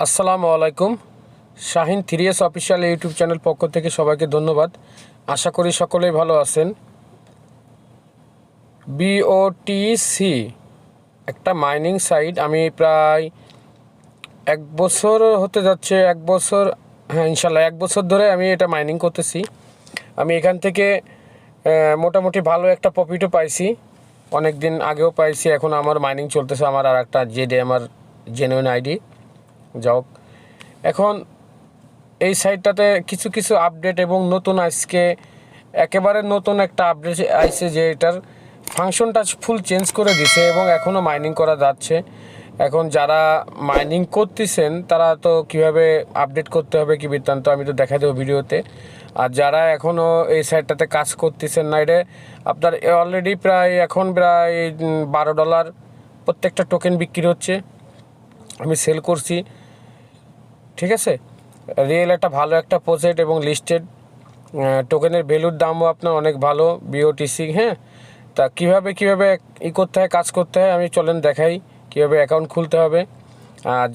আসসালামু আলাইকুম। Shahin 3S official YouTube channel পক্ষ থেকে সবাইকে ধন্যবাদ। আশা করি সকলেই ভালো আছেন। বিওটিসি একটা মাইনিং সাইট। আমি প্রায় 1 বছর হতে যাচ্ছে, 1 বছর, হ্যাঁ ইনশাল্লাহ 1 বছর ধরে আমি এটা মাইনিং করতেছি। আমি এখান থেকে মোটামুটি ভালো একটা প্রফিটও পাইছি, অনেক দিন আগেও পাইছি। এখন আমার মাইনিং চলতেছে, আমার আর একটা জেডে আমার জেনুইন আইডি। যাও, এখন এই সাইটটাতে কিছু কিছু আপডেট এবং নতুন আজকে একেবারে নতুন একটা আপডেট আইছে যে এটার ফাংশনটা ফুল চেঞ্জ করে দিছে এবং এখনও মাইনিং করা যাচ্ছে। এখন যারা মাইনিং করতেছেন তারা তো কীভাবে আপডেট করতে হবে কি বৃত্তান্ত আমি তো দেখা দেবো ভিডিওতে। আর যারা এখনও এই সাইটটাতে কাজ করতেছেন না, এটা আপনার অলরেডি এখন প্রায় $12 প্রত্যেকটা টোকেন বিক্রি হচ্ছে, আমি সেল করছি। ঠিক আছে, রিয়েল একটা ভালো একটা প্রজেক্ট এবং লিস্টেড টোকেনের ভ্যালুর দামও আপনার অনেক ভালো বিওটিসি। হ্যাঁ, তা কীভাবে করতে হয়, কাজ করতে হয় আমি চলেন দেখাই কীভাবে অ্যাকাউন্ট খুলতে হবে।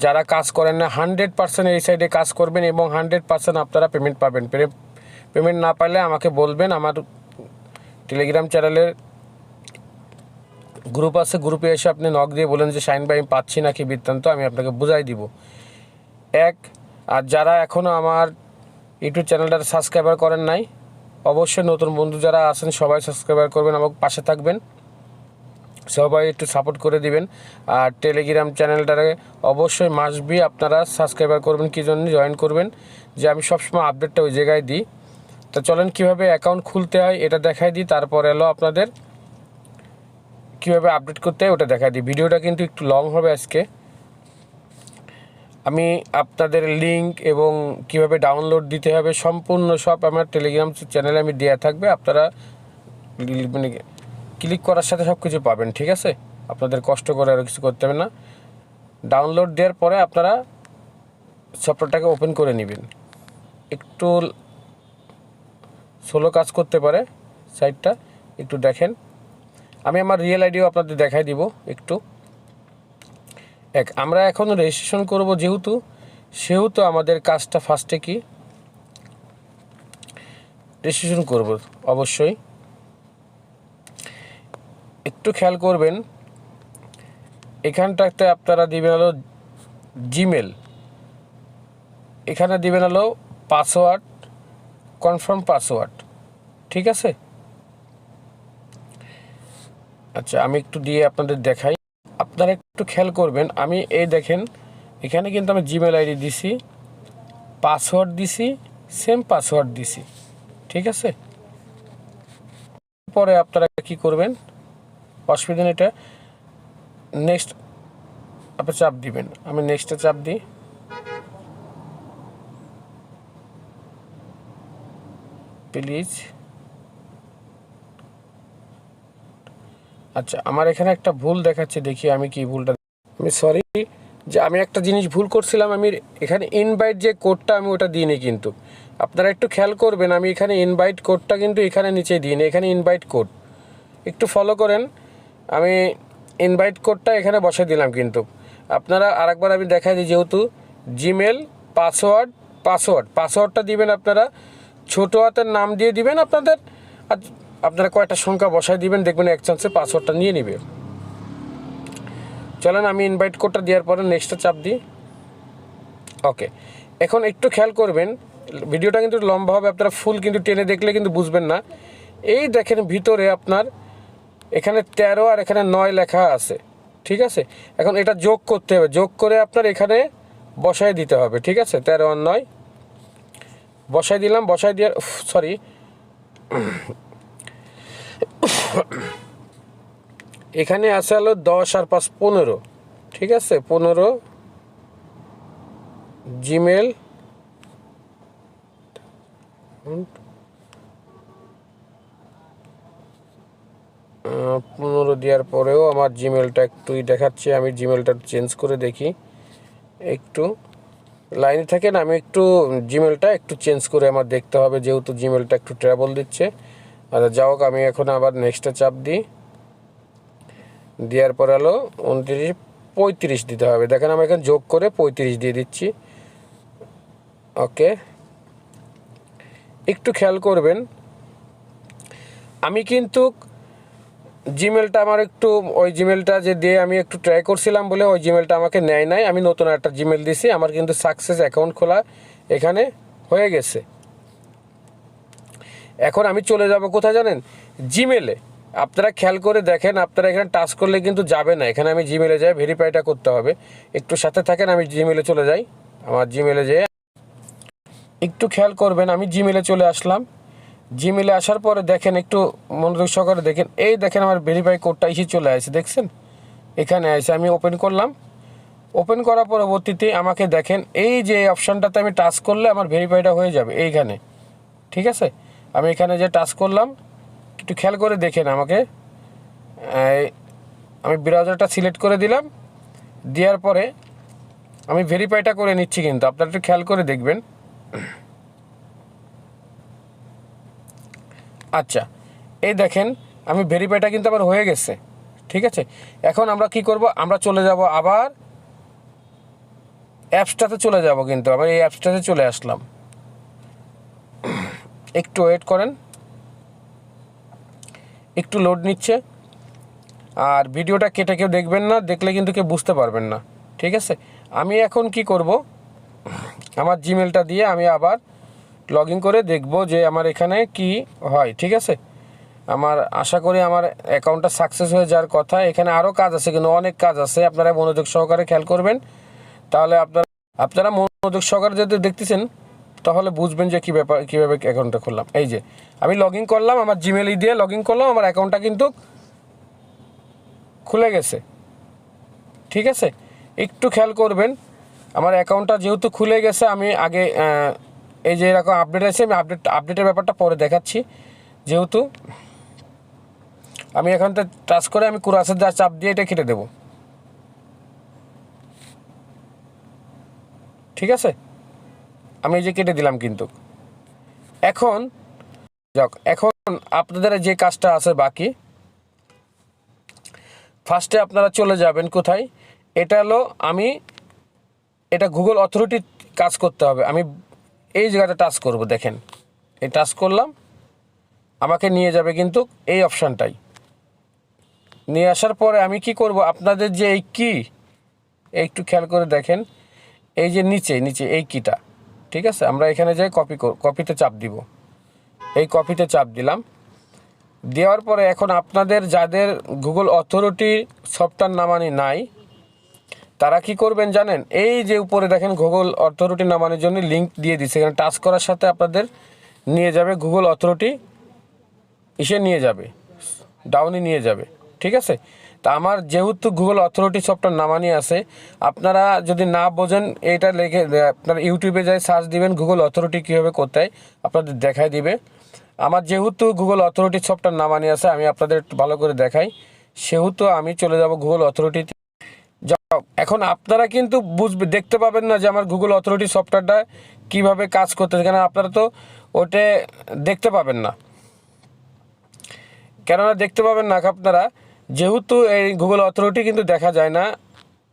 যারা কাজ করেন না 100% এই সাইডে কাজ করবেন এবং 100% আপনারা পেমেন্ট পাবেন। পেমেন্ট না পাইলে আমাকে বলবেন, আমার টেলিগ্রাম চ্যানেলের গ্রুপ আছে, গ্রুপে এসে আপনি নক দিয়ে বলেন যে শাহিন ভাই আমি পাচ্ছি না কি বৃত্তান্ত, আমি আপনাকে বুঝাই দিব। আর যারা এখনও আমার ইউটিউব চ্যানেলটা সাবস্ক্রাইবার করেন নাই, অবশ্যই নতুন বন্ধু যারা আছেন সবাই সাবস্ক্রাইবার করবেন, আমার পাশে থাকবেন, সবাই একটু সাপোর্ট করে দিবেন। আর টেলিগ্রাম চ্যানেলটারে অবশ্যই মাসবি আপনারা সাবস্ক্রাইবার করবেন, কী জন্য জয়েন করবেন, যে আমি সবসময় আপডেটটা ওই জায়গায় দিই। তো চলেন কীভাবে অ্যাকাউন্ট খুলতে হয় এটা দেখাই দিই, তারপর এলো আপনাদের কীভাবে আপডেট করতে হয় ওটা দেখাই দিই। ভিডিওটা কিন্তু একটু লং হবে আজকে। আমি আপনাদের লিঙ্ক এবং কিভাবে ডাউনলোড দিতে হবে সম্পূর্ণ সব আমার টেলিগ্রাম চ্যানেলে আমি দেওয়া থাকবে, আপনারা মানে ক্লিক করার সাথে সব কিছু পাবেন। ঠিক আছে, আপনাদের কষ্ট করে আরও কিছু করতে হবে না। ডাউনলোড দেওয়ার পরে আপনারা সফটওয়্যারটাকে ওপেন করে নেবেন। একটু স্লো কাজ করতে পারে সাইটটা, একটু দেখেন। আমি আমার রিয়েল আইডিও আপনাদের দেখাই দিব একটু। আমরা এখন রেজিস্ট্রেশন করব সেহেতু আমাদের কাজটা ফার্স্টে কি রেজিস্ট্রেশন করব। অবশ্যই একটু খেয়াল করবেন, এখানটাতে আপনারা দিবেন হলো জিমেল, এখানে দিবেন হলো পাসওয়ার্ড, কনফার্ম পাসওয়ার্ড। ঠিক আছে, আচ্ছা আমি একটু দিয়ে আপনাদের দেখাই, আপনারা একটু খেয়াল করবেন। আমি এই দেখেন এখানে কিন্তু আমি জিমেল আইডি দিছি, পাসওয়ার্ড দিছি, সেম পাসওয়ার্ড দিছি। ঠিক আছে, পরে আপনারা কি করবেন, অসুবিধা নেই, এটা নেক্সট আপনি চাপ দিবেন। আমি নেক্সটে চাপ দিই, প্লিজ। আচ্ছা আমার এখানে একটা ভুল দেখাচ্ছে, দেখি আমি কি ভুলটা, আমি সরি যে আমি একটা জিনিস ভুল করছিলাম। আমি এখানে ইনভাইট যে কোডটা আমি ওটা দিইনি, কিন্তু আপনারা একটু খেয়াল করবেন, আমি এখানে ইনভাইট কোডটা কিন্তু এখানে নিচে দিইনি, এখানে ইনভাইট কোড একটু ফলো করেন। আমি ইনভাইট কোডটা এখানে বসে দিলাম, কিন্তু আপনারা আরেকবার আমি দেখাই দিই, যেহেতু জিমেল পাসওয়ার্ডটা দিবেন আপনারা ছোটো হাতের নাম দিয়ে দিবেন আপনাদের, আর আপনারা কয়েকটা সংখ্যা বসায় দিবেন, দেখবেন এক চান্সে পাসওয়ার্ডটা নিয়ে নেবে। চলেন আমি ইনভাইট কোডটা দেওয়ার পরে নেক্সটটা চাপ দিই। ওকে, এখন একটু খেয়াল করবেন, ভিডিওটা কিন্তু লম্বা হবে, আপনারা ফুল কিন্তু টেনে দেখলে কিন্তু বুঝবেন না। এই দেখেন ভিতরে আপনার এখানে 13 আর এখানে 9 লেখা আছে। ঠিক আছে, এখন এটা যোগ করতে হবে, যোগ করে আপনার এখানে বসায় দিতে হবে। ঠিক আছে, 13 আর 9 বসাই দিলাম, বসাই দেওয়ার সরি এখানে আছে হলো 10 আর 5 15। ঠিক আছে, 15 জিমেল, 15 দেওয়ার পরেও আমার জিমেলটা একটুই দেখাচ্ছে, আমি জিমেলটা চেঞ্জ করে দেখি, একটু লাইনে থাকেন, আমি একটু জিমেলটা একটু চেঞ্জ করে আমার দেখতে হবে, যেহেতু জিমেলটা একটু ট্রাবল দিচ্ছে। আচ্ছা যাই হোক, আমি এখন আবার নেক্সটে চাপ দিই, দেওয়ার পর হলো 29 35 দিতে হবে। দেখেন আমি এখানে যোগ করে 35 দিয়ে দিচ্ছি। ওকে, একটু খেয়াল করবেন, আমি কিন্তু জিমেলটা আমার একটু ওই জিমেলটা যে দিয়ে আমি একটু ট্রাই করছিলাম বলে ওই জিমেলটা আমাকে নেয় নাই। আমি নতুন একটা জিমেল দিছি, আমার কিন্তু সাকসেস অ্যাকাউন্ট খোলা এখানে হয়ে গেছে। এখন আমি চলে যাব কোথায় জানেন? জিমেলে। আপনারা খেয়াল করে দেখেন, আপনারা এখানে টাচ করলে কিন্তু যাবে না। এখানে আমি জিমেলে যাই, ভেরিফাইটা করতে হবে। একটু সাথে থাকেন, আমি জিমেলে চলে যাই। আমার জিমেলে যেয়ে একটু খেয়াল করবেন, আমি জিমেলে চলে আসলাম। জিমেলে আসার পরে দেখেন, একটু মনোযোগ সহকারে দেখেন, এই দেখেন আমার ভেরিফাই কোডটা এসে চলে আসে, দেখছেন? এখানে আসে, আমি ওপেন করলাম। ওপেন করার পরবর্তীতে আমাকে দেখেন এই যে অপশানটাতে আমি টাচ করলে আমার ভেরিফাইটা হয়ে যাবে এইখানে। ঠিক আছে, আমি এখানে যে টাচ করলাম, একটু খেয়াল করে দেখেন আমাকে। আমি ব্রাউজারটা সিলেক্ট করে দিলাম, দেওয়ার পরে আমি ভেরিফাইটা করে নিচ্ছি, কিন্তু আপনারা একটু খেয়াল করে দেখবেন। আচ্ছা, এই দেখেন আমি ভেরিফাইটা কিন্তু আবার হয়ে গেছে। ঠিক আছে, এখন আমরা কি করব, আমরা চলে যাব আবার অ্যাপসটাতে চলে যাব। কিন্তু আবার এই অ্যাপসটাতে চলে আসলাম, একটু ওয়েট করেন, একটু লোড নিচ্ছে। আর ভিডিওটা কেটে কেউ দেখবেন না, দেখলে কিন্তু কেউ বুঝতে পারবেন না। ঠিক আছে, আমি এখন কি করব, আমার জিমেলটা দিয়ে আমি আবার লগ ইন করে দেখব যে আমার এখানে কি হয়। ঠিক আছে, আমার আশা করি আমার অ্যাকাউন্টটা সাকসেস হয়ে যাওয়ার কথা। এখানে আরও কাজ আছে, কিন্তু অনেক কাজ আছে, আপনারা মনোযোগ সহকারে খেয়াল করবেন। তাহলে আপনারা মনোযোগ সহকারে যদি দেখতেছেন তাহলে বুঝবেন যে কী ব্যাপার, কীভাবে অ্যাকাউন্টটা খুললাম। এই যে আমি লগ ইন করলাম, আমার জিমেল দিয়ে লগ ইন করলাম, আমার অ্যাকাউন্টটা কিন্তু খুলে গেছে। ঠিক আছে, একটু খেয়াল করবেন, আমার অ্যাকাউন্টটা যেহেতু খুলে গেছে, আমি আগে এই যে এরকম আপডেট আছে, আমি আপডেটের ব্যাপারটা পরে দেখাচ্ছি। যেহেতু আমি এখান থেকে টাচ করে আমি কুরাসের যা চাপ দিয়ে এটা কেটে দেব। ঠিক আছে, আমি এই যে কেটে দিলাম কিন্তু। এখন এখন আপনাদের যে কাজটা আছে বাকি, ফার্স্টে আপনারা চলে যাবেন কোথায়, এটা হলো এটা গুগল অথরিটি কাজ করতে হবে। আমি এই জায়গাটা টাচ করব, দেখেন এই টাচ করলাম, আমাকে নিয়ে যাবে কিন্তু এই অপশানটাই। নিয়ে আসার পরে আমি কি করব, আপনাদের যে এই কি একটু খেয়াল করে দেখেন, এই যে নিচে নিচে এই কিটা, ঠিক আছে, আমরা এখানে যাই কপিতে চাপ দিব। এই কপিতে চাপ দিলাম, দেওয়ার পরে এখন আপনাদের যাদের গুগল অথরিটি সফটওয়্যার নামানি নাই, তারা কি করবেন জানেন, এই যে উপরে দেখেন গুগল অথরিটি নামানোর জন্য লিঙ্ক দিয়ে দিচ্ছে, এখানে টাচ করার সাথে আপনাদের নিয়ে যাবে গুগল অথরিটি, নিয়ে যাবে ডাউনে নিয়ে যাবে। ঠিক আছে, তা আমার যেহেতু গুগল অথরিটি সফটওয়্যার নামানি আছে, আপনারা যদি না বোঝেন এটা লিখে আপনারা ইউটিউবে যাই সার্চ দিবেন গুগল অথরিটি কীভাবে করতে হয়, আপনাদের দেখাই দিবে। আমার যেহেতু গুগল অথরিটি সফটওয়্যার নামানি আছে, আমি আপনাদের একটু ভালো করে দেখাই, সেহেতু আমি চলে যাব গুগল অথরিটিতে। যাও, এখন আপনারা কিন্তু দেখতে পাবেন না যে আমার গুগল অথরিটি সফটওয়্যারটা কীভাবে কাজ করতেছে, কেন আপনারা তো ওটা দেখতে পাবেন না। কেননা দেখতে পাবেন না আপনারা, যেহেতু এই গুগল অথরিটি কিন্তু দেখা যায় না।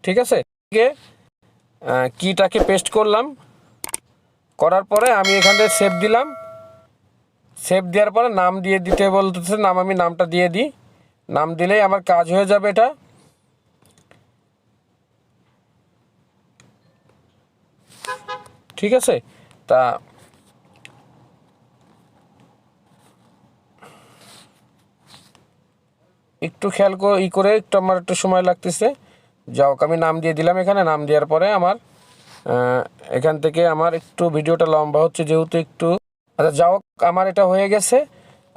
ঠিক আছে, কিটাকে পেস্ট করলাম, করার পরে আমি এখান থেকে সেভ দিলাম। সেভ দেওয়ার পরে নাম দিয়ে দিতে বলতেছে, আমি নামটা দিয়ে দিই, নাম দিলেই আমার কাজ হয়ে যাবে এটা। ঠিক আছে, তা একটু খেয়াল করে একটু আমার একটু সময় লাগতেছে। যাও, আমি নাম দিয়ে দিলাম, এখানে নাম দেওয়ার পরে আমার এখান থেকে আমার একটু ভিডিওটা লম্বা হচ্ছে যেহেতু একটু। আচ্ছা যাও, আমার এটা হয়ে গেছে।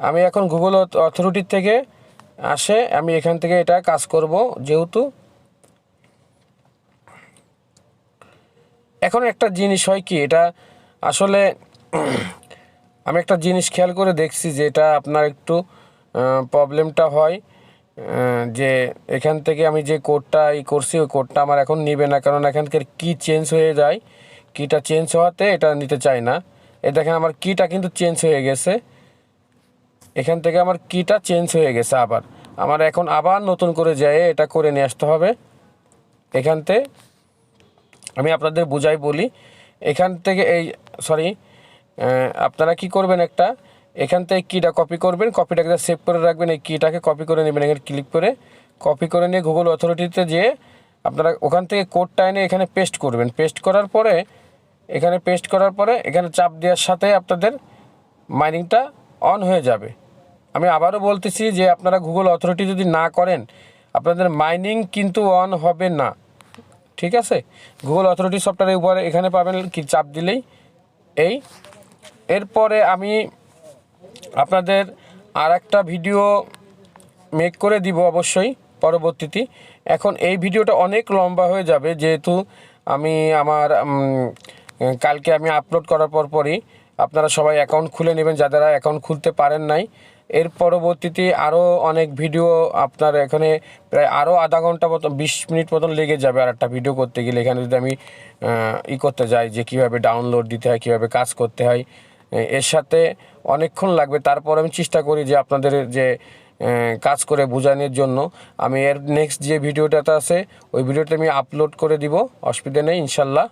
আমি এখন গুগল অথরিটির থেকে আমি এখান থেকে এটা কাজ করব যেহেতু। এখন একটা জিনিস হয় কি, এটা আসলে আমি একটা জিনিস খেয়াল করে দেখছি যে এটা আপনার একটু প্রবলেমটা হয়, যে এখান থেকে আমি যে কোডটা করছি ওই কোডটা আমার এখন নিবে না, কারণ এখান থেকে কি চেঞ্জ হয়ে যায়, কিটা চেঞ্জ হওয়াতে এটা নিতে চায় না। এই দেখেন আমার কিটা কিন্তু চেঞ্জ হয়ে গেছে, এখান থেকে আমার কিটা চেঞ্জ হয়ে গেছে। আবার আমার এখন আবার নতুন করে যায় এটা করে নিয়ে আসতে হবে। এখান থেকে আমি আপনাদের বুঝাই বলি। এখান থেকে আপনারা কি করবেন, একটা এখান থেকে কিটা কপি করবেন, কপিটাকে সেভ করে রাখবেন। এই কিটাকে কপি করে নেবেন, এখানে ক্লিক করে কপি করে নিয়ে গুগল অথরিটিতে যেয়ে আপনারা ওখান থেকে কোডটা এনে এখানে পেস্ট করবেন। পেস্ট করার পরে এখানে চাপ দেওয়ার সাথে আপনাদের মাইনিংটা অন হয়ে যাবে। আমি আবারও বলতেছি যে আপনারা গুগল অথরিটি যদি না করেন আপনাদের মাইনিং কিন্তু অন হবে না, ঠিক আছে। গুগল অথরিটি সফটওয়্যারের উপরে এখানে পাবেন, কি চাপ দিলেই এরপরে আমি আপনাদের আর একটা ভিডিও মেক করে দিব অবশ্যই পরবর্তীতে। এখন এই ভিডিওটা অনেক লম্বা হয়ে যাবে, যেহেতু আমি কালকে আমি আপলোড করার পরই আপনারা সবাই অ্যাকাউন্ট খুলে নেবেন, যারা অ্যাকাউন্ট খুলতে পারেন নাই। এর পরবর্তীতে আরও অনেক ভিডিও আপনার এখানে প্রায় আরও আধা ঘন্টা মতো 20 মিনিট মতন লেগে যাবে আর একটা ভিডিও করতে গেলে। এখানে যদি আমি করতে যাই যে কীভাবে ডাউনলোড দিতে হয়, কীভাবে কাজ করতে হয়, এর সাথে অনেকক্ষণ লাগবে। তারপর আমি চেষ্টা করি যে আপনাদের যে কাজ করে বোঝানোর জন্য। আমি এর নেক্সট যে ভিডিওটা আছে ওই ভিডিওটা আমি আপলোড করে দিব, অসুবিধা নেই ইনশাল্লাহ।